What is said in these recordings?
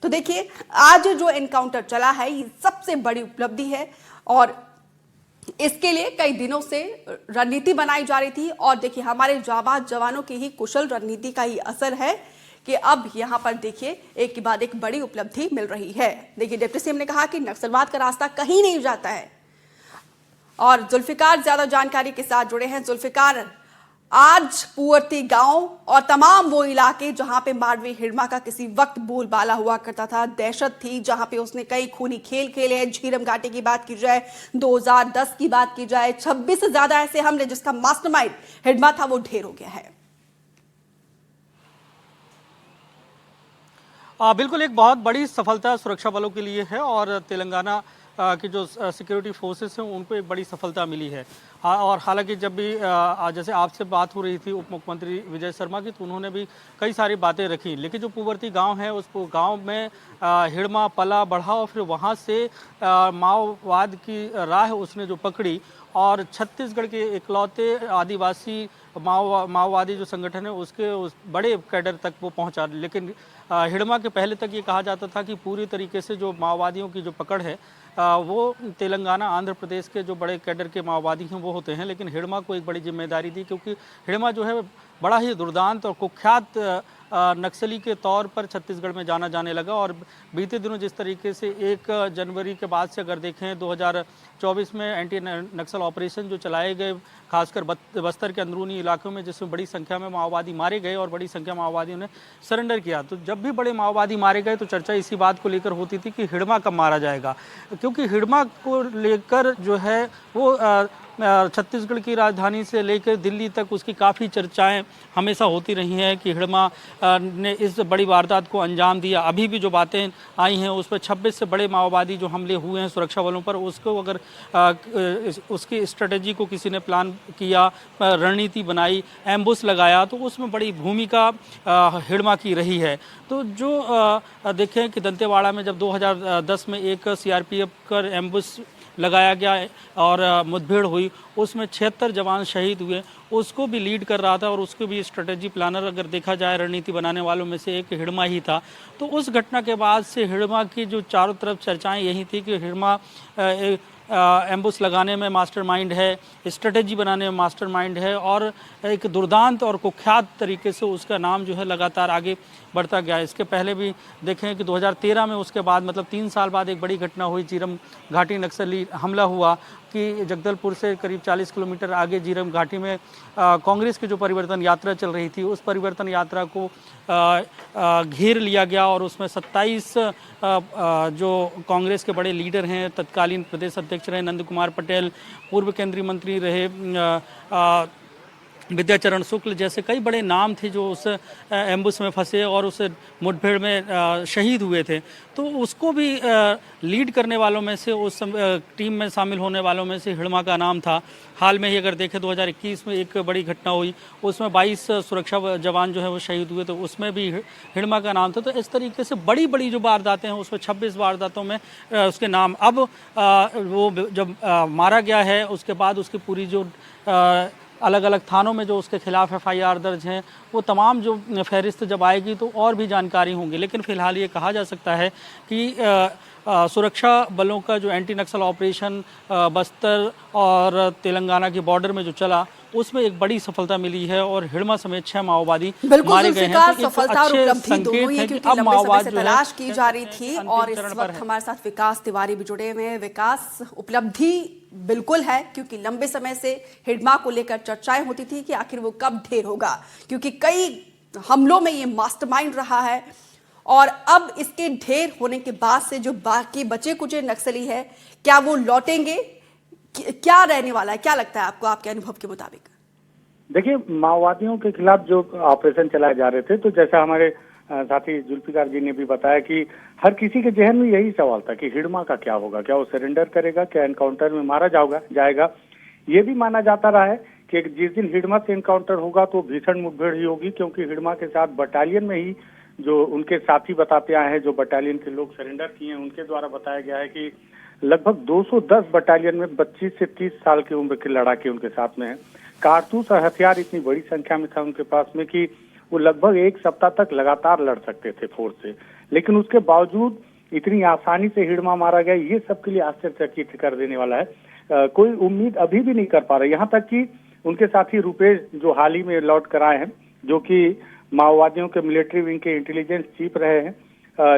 तो देखिए आज जो एनकाउंटर चला है ये सबसे बड़ी उपलब्धि है और इसके लिए कई दिनों से रणनीति बनाई जा रही थी और देखिए हमारे जाबाज जवानों की ही कुशल रणनीति का ही असर है कि अब यहां पर देखिए एक के बाद एक बड़ी उपलब्धि मिल रही है। देखिए डिप्टी सीएम ने कहा कि नक्सलवाद का रास्ता कहीं नहीं जाता है और जुल्फिकार ज्यादा जानकारी के साथ जुड़े हैं। जुल्फिकार, आज पुअर्ती गांव और तमाम वो इलाके जहां पे मारवी हिड़मा का किसी वक्त बोलबाला हुआ करता था, दहशत थी, जहां पे उसने कई खूनी खेल खेले हैं। झीरम घाटी की बात की जाए, 2010 की बात की जाए, 26 से ज्यादा ऐसे हमले जिसका मास्टरमाइंड हिड़मा था वो ढेर हो गया है। बिल्कुल एक बहुत बड़ी सफलता सुरक्षा बलों के लिए है और तेलंगाना की जो सिक्योरिटी फोर्सेस हैं उनको एक बड़ी सफलता मिली है। और हालांकि जब भी जैसे आपसे बात हो रही थी उप मुख्यमंत्री विजय शर्मा की, तो उन्होंने भी कई सारी बातें रखी, लेकिन जो पुअर्ती गांव है उस गांव में हिड़मा पला बढ़ा और फिर वहां से माओवाद की राह उसने जो पकड़ी और छत्तीसगढ़ के इकलौते आदिवासी माओवादी जो संगठन है उसके उस बड़े कैडर तक वो पहुंचा। लेकिन हिड़मा के पहले तक ये कहा जाता था कि पूरी तरीके से जो माओवादियों की जो पकड़ है वो तेलंगाना आंध्र प्रदेश के जो बड़े कैडर के माओवादी हैं वो होते हैं, लेकिन हिड़मा को एक बड़ी जिम्मेदारी दी क्योंकि हिड़मा जो है बड़ा ही दुर्दांत और कुख्यात नक्सली के तौर पर छत्तीसगढ़ में जाना जाने लगा। और बीते दिनों जिस तरीके से 1 जनवरी के बाद से अगर देखें 2024 में एंटी नक्सल ऑपरेशन जो चलाए गए खासकर बस्तर के अंदरूनी इलाकों में, जिसमें बड़ी संख्या में माओवादी मारे गए और बड़ी संख्या माओवादियों ने सरेंडर किया, तो जब भी बड़े माओवादी मारे गए तो चर्चा इसी बात को लेकर होती थी कि हिड़मा कब मारा जाएगा, क्योंकि हिड़मा को लेकर जो है वो छत्तीसगढ़ की राजधानी से लेकर दिल्ली तक उसकी काफ़ी चर्चाएं हमेशा होती रही हैं कि हिड़मा ने इस बड़ी वारदात को अंजाम दिया। अभी भी जो बातें आई हैं उस पर 26 से बड़े माओवादी जो हमले हुए हैं सुरक्षा बलों पर, उसको अगर उसकी स्ट्रेटेजी को किसी ने प्लान किया, रणनीति बनाई, एम्बुश लगाया, तो उसमें बड़ी भूमिका हिड़मा की रही है। तो जो देखें कि दंतेवाड़ा में जब 2010 में एक सीआरपीएफ का एम्बुश लगाया गया और मुठभेड़ हुई, उसमें 76 जवान शहीद हुए, उसको भी लीड कर रहा था और उसको भी स्ट्रेटेजी प्लानर अगर देखा जाए रणनीति बनाने वालों में से एक हिड़मा ही था। तो उस घटना के बाद से हिड़मा की जो चारों तरफ चर्चाएं यही थी कि हिड़मा एम्बुश लगाने में मास्टरमाइंड है, स्ट्रेटेजी बनाने में मास्टरमाइंड है और एक दुर्दांत और कुख्यात तरीके से उसका नाम जो है लगातार आगे बढ़ता गया। इसके पहले भी देखें कि 2013 में उसके बाद मतलब 3 साल बाद एक बड़ी घटना हुई, झीरम घाटी नक्सली हमला हुआ कि जगदलपुर से करीब 40 किलोमीटर आगे झीरम घाटी में कांग्रेस की जो परिवर्तन यात्रा चल रही थी उस परिवर्तन यात्रा को घेर लिया गया और उसमें 27 जो कांग्रेस के बड़े लीडर हैं, तत्कालीन प्रदेश अध्यक्ष रहे नंद कुमार पटेल, पूर्व केंद्रीय मंत्री रहे विद्याचरण शुक्ल जैसे कई बड़े नाम थे जो उस एम्बुश में फंसे और उस मुठभेड़ में शहीद हुए थे। तो उसको भी लीड करने वालों में से, उस टीम में शामिल होने वालों में से हिड़मा का नाम था। हाल में ही अगर देखें 2021 में एक बड़ी घटना हुई, उसमें 22 सुरक्षा जवान जो है वो शहीद हुए, तो उसमें भी हिड़मा का नाम था। तो इस तरीके से बड़ी बड़ी जो वारदातें हैं उसमें 26 वारदातों में उसके नाम। अब वो जब मारा गया है उसके बाद उसकी पूरी जो अलग अलग थानों में जो उसके खिलाफ एफआईआर दर्ज हैं वो तमाम जो फहरिस्त जब आएगी तो और भी जानकारी होंगी। लेकिन फिलहाल ये कहा जा सकता है कि सुरक्षा बलों का जो एंटी नक्सल ऑपरेशन बस्तर और तेलंगाना की बॉर्डर में जो चला उसमें एक बड़ी सफलता मिली है और हिड़मा समेत 6 माओवादी मारे गए हैं। तो सफलता और उपलब्धि दोनों ही है क्योंकि लंबे समय से तलाश की जा रही थी और इस वक्त हमारे साथ विकास तिवारी भी जुड़े हुए हैं। विकास, उपलब्धि बिल्कुल है क्योंकि लंबे समय से हिड़मा को लेकर चर्चाएं होती थी कि आखिर वो कब ढेर होगा, क्योंकि कई हमलों में ये मास्टरमाइंड रहा है और अब इसके ढेर होने के बाद से जो बाकी बचे कुचे नक्सली है क्या वो लौटेंगे, क्या रहने वाला है, क्या लगता है आपको आपके अनुभव के मुताबिक? देखिए, माओवादियों के खिलाफ जो ऑपरेशन चलाए जा रहे थे तो जैसा हमारे साथी जुल्फिकार जी ने भी बताया कि हर किसी के जहन में यही सवाल था कि हिड़मा का क्या होगा, क्या वो सरेंडर करेगा, क्या एनकाउंटर में मारा जाएगा। ये भी माना जाता रहा है कि जिस दिन हिड़मा से एनकाउंटर होगा तो भीषण मुठभेड़ ही होगी, क्योंकि हिड़मा के साथ बटालियन में ही जो उनके साथी बताते आए हैं, जो बटालियन के लोग सरेंडर किए हैं उनके द्वारा बताया गया है कि लगभग 210 बटालियन में 25 से 30 साल की उम्र के लड़ाके उनके साथ में हैं। कारतूस और हथियार इतनी बड़ी संख्या में था उनके पास में कि वो लगभग 1 सप्ताह तक लगातार लड़ सकते थे फोर्स से। लेकिन उसके बावजूद इतनी आसानी से हिड़मा मारा गया, ये सबके लिए आश्चर्यचकित कर देने वाला है। कोई उम्मीद अभी भी नहीं कर पा रहा। यहाँ तक कि उनके साथी रुपेश जो हाल ही में लौट कर आए हैं, जो कि माओवादियों के मिलिट्री विंग के इंटेलिजेंस चीफ रहे हैं,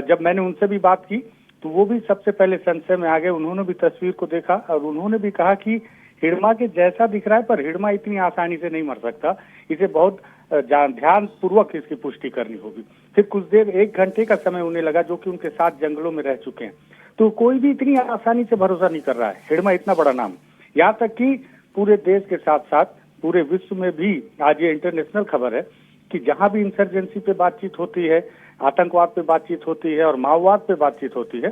जब मैंने उनसे भी बात की तो वो भी सबसे पहले संशय में आ गए। उन्होंने भी तस्वीर को देखा और उन्होंने भी कहा कि हिड़मा के जैसा दिख रहा है, पर हिड़मा इतनी आसानी से नहीं मर सकता, इसे बहुत ध्यान पूर्वक इसकी पुष्टि करनी होगी। फिर कुछ देर 1 घंटे का समय उन्हें लगा, जो कि उनके साथ जंगलों में रह चुके हैं। तो कोई भी इतनी आसानी से भरोसा नहीं कर रहा है। हिड़मा इतना बड़ा नाम, यहाँ तक कि पूरे देश के साथ साथ पूरे विश्व में भी आज ये इंटरनेशनल खबर है कि जहां भी इंसर्जेंसी पे बातचीत होती है, आतंकवाद पे बातचीत होती है और माओवाद पे बातचीत होती है,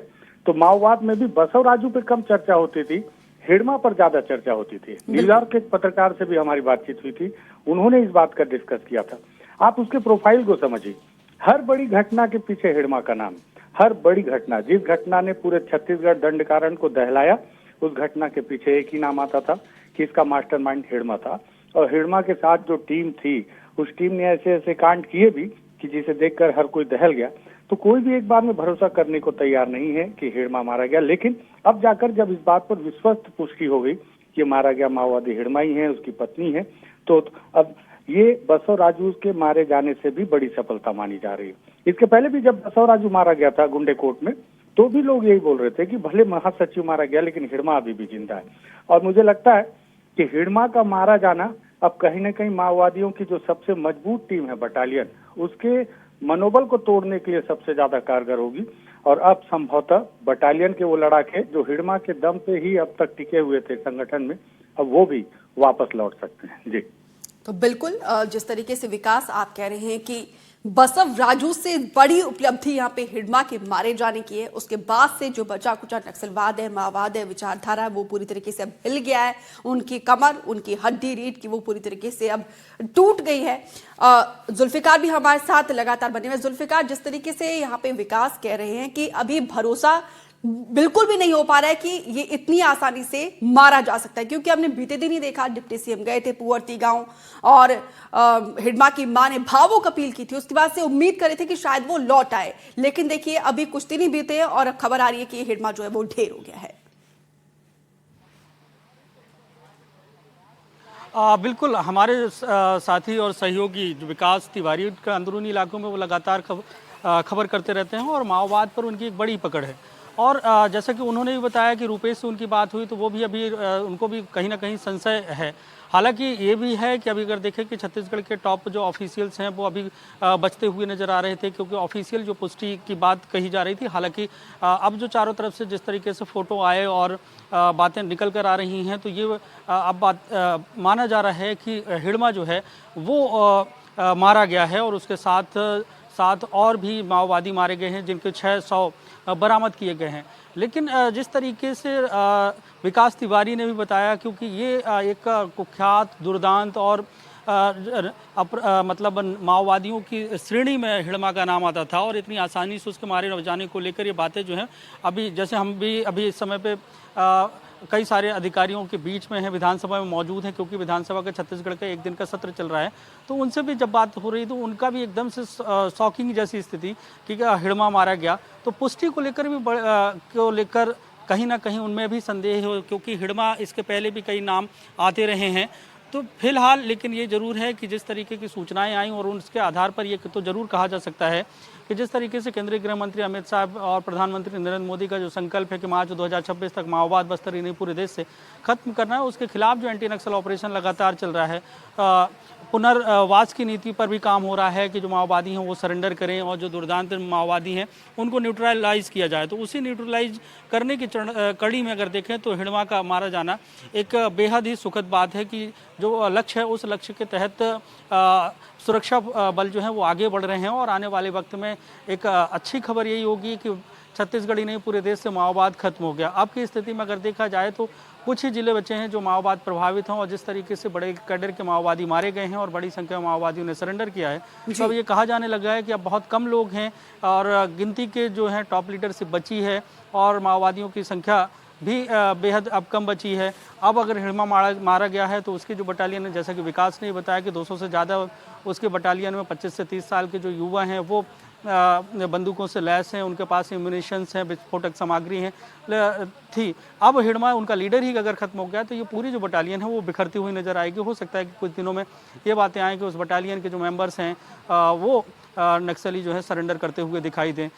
तो माओवाद में भी बसव राजू पे कम चर्चा होती थी, हिड़मा पर ज्यादा चर्चा होती थी। न्यूयॉर्क के एक पत्रकार से भी हमारी बातचीत हुई थी, उन्होंने इस बात का डिस्कस किया था। आप उसके प्रोफाइल को समझिए, हर बड़ी घटना के पीछे हिड़मा का नाम, हर बड़ी घटना, जिस घटना ने पूरे छत्तीसगढ़ दंडकारण को दहलाया, उस घटना के पीछे एक ही नाम आता था कि इसका मास्टरमाइंड हिड़मा था। और हिड़मा के साथ जो टीम थी, उस टीम ने ऐसे ऐसे कांड किए भी कि जिसे देखकर हर कोई दहल गया। तो कोई भी एक बार में भरोसा करने को तैयार नहीं है कि हिड़मा मारा गया, लेकिन अब जाकर जब इस बात पर विश्वस्त पुष्टि हो गई कि मारा गया माओवादी हिड़मा ही है, उसकी पत्नी है, तो अब ये बसव राजू के मारे जाने से भी बड़ी सफलता मानी जा रही है। इसके पहले भी जब बसव राजू मारा गया था गुंडेकोट में, तो भी लोग यही बोल रहे थे कि भले महासचिव मारा गया लेकिन हिड़मा अभी भी जिंदा है। और मुझे लगता है कि हिड़मा का मारा जाना अब कहीं न कहीं माओवादियों की जो सबसे मजबूत टीम है बटालियन, उसके मनोबल को तोड़ने के लिए सबसे ज्यादा कारगर होगी। और अब संभवतः बटालियन के वो लड़ाके जो हिड़मा के दम पे ही अब तक टिके हुए थे संगठन में, अब वो भी वापस लौट सकते हैं। जी, तो बिल्कुल जिस तरीके से विकास आप कह रहे हैं कि बसव राजू से बड़ी उपलब्धि यहाँ पे हिड़मा के मारे जाने की है, उसके बाद से जो बचा कुचा नक्सलवाद है, माओवाद है, विचारधारा है, वो पूरी तरीके से अब हिल गया है। उनकी कमर, उनकी हड्डी रीढ़ की वो पूरी तरीके से अब टूट गई है। जुल्फिकार भी हमारे साथ लगातार बने हुए। जुल्फिकार, जिस तरीके से यहाँ पे विकास कह रहे हैं कि अभी भरोसा बिल्कुल भी नहीं हो पा रहा है कि ये इतनी आसानी से मारा जा सकता है, क्योंकि हमने बीते दिन ही देखा, डिप्टी सीएम गए थे पुअर्ती गांव और हिड़मा की मां ने भावुक अपील की थी। उसके बाद से उम्मीद करे थे कि शायद वो लौट आए, लेकिन देखिए अभी कुछ दिन ही बीते हैं और खबर आ रही है कि हिड़मा जो है वो ढेर हो गया है। बिल्कुल, हमारे साथी और सहयोगी जो विकास तिवारी का अंदरूनी इलाकों में वो लगातार खबर करते रहते हैं और माओवाद पर उनकी एक बड़ी पकड़ है। और जैसा कि उन्होंने भी बताया कि रुपेश से उनकी बात हुई तो वो भी अभी उनको भी कहीं ना कहीं संशय है। हालांकि ये भी है कि अभी अगर देखें कि छत्तीसगढ़ के टॉप जो ऑफिशियल्स हैं वो अभी बचते हुए नज़र आ रहे थे, क्योंकि ऑफिशियल जो पुष्टि की बात कही जा रही थी। हालांकि अब जो चारों तरफ से जिस तरीके से फ़ोटो आए और बातें निकल कर आ रही हैं, तो ये अब बात माना जा रहा है कि हिड़मा जो है वो मारा गया है और उसके साथ और भी माओवादी मारे गए हैं, जिनके 600 बरामद किए गए हैं। लेकिन जिस तरीके से विकास तिवारी ने भी बताया, क्योंकि ये एक कुख्यात, दुर्दांत और मतलब माओवादियों की श्रेणी में हिड़मा का नाम आता था और इतनी आसानी से उसके मारे जाने को लेकर ये बातें जो हैं, अभी जैसे हम भी अभी इस समय पे कई सारे अधिकारियों के बीच में हैं, विधानसभा में मौजूद हैं, क्योंकि विधानसभा का छत्तीसगढ़ का 1 दिन का सत्र चल रहा है, तो उनसे भी जब बात हो रही तो उनका भी एकदम से शॉकिंग जैसी स्थिति कि हिड़मा मारा गया। तो पुष्टि को लेकर भी कहीं ना कहीं उनमें भी संदेह हो, क्योंकि हिड़मा इसके पहले भी कई नाम आते रहे हैं। तो फिलहाल लेकिन ये जरूर है कि जिस तरीके की सूचनाएं आई और उसके आधार पर ये तो जरूर कहा जा सकता है कि जिस तरीके से केंद्रीय गृह मंत्री अमित शाह और प्रधानमंत्री नरेंद्र मोदी का जो संकल्प है कि मार्च 2026 तक माओवाद बस्तर ही नहीं पूरे देश से खत्म करना है, उसके खिलाफ जो एंटी नक्सल ऑपरेशन लगातार चल रहा है। पुनर्वास की नीति पर भी काम हो रहा है कि जो माओवादी हैं वो सरेंडर करें और जो दुर्दांत माओवादी हैं उनको न्यूट्रलाइज किया जाए। तो उसी न्यूट्रलाइज करने की कड़ी में अगर देखें तो हिड़मा का मारा जाना एक बेहद ही सुखद बात है कि जो लक्ष्य है उस लक्ष्य के तहत सुरक्षा बल जो है वो आगे बढ़ रहे हैं और आने वाले वक्त में एक अच्छी खबर यही होगी कि छत्तीसगढ़ ही नहीं पूरे देश से माओवाद खत्म हो गया। अब की स्थिति में अगर देखा जाए तो कुछ ही जिले बचे हैं जो माओवाद प्रभावित हैं और जिस तरीके से बड़े कैडर के माओवादी मारे गए हैं और बड़ी संख्या में माओवादियों ने सरेंडर किया है, तो अब ये कहा जाने लगा है कि अब बहुत कम लोग हैं और गिनती के जो हैं टॉप लीडरशिप बची है और माओवादियों की संख्या भी बेहद अब कम बची है। अब अगर हिड़मा मारा गया है तो उसकी जो बटालियन है, जैसा कि विकास ने बताया कि 200 से ज़्यादा उसके बटालियन में 25 से 30 साल के जो युवा हैं वो बंदूकों से लैस हैं, उनके पास इम्यूनिशंस हैं, विस्फोटक सामग्री हैं थी। अब हिडमा उनका लीडर ही अगर खत्म हो गया तो ये पूरी जो बटालियन है वो बिखरती हुई नजर आएगी। हो सकता है कि कुछ दिनों में ये बातें आएँ कि उस बटालियन के जो मेंबर्स हैं वो नक्सली जो है सरेंडर करते हुए दिखाई दें।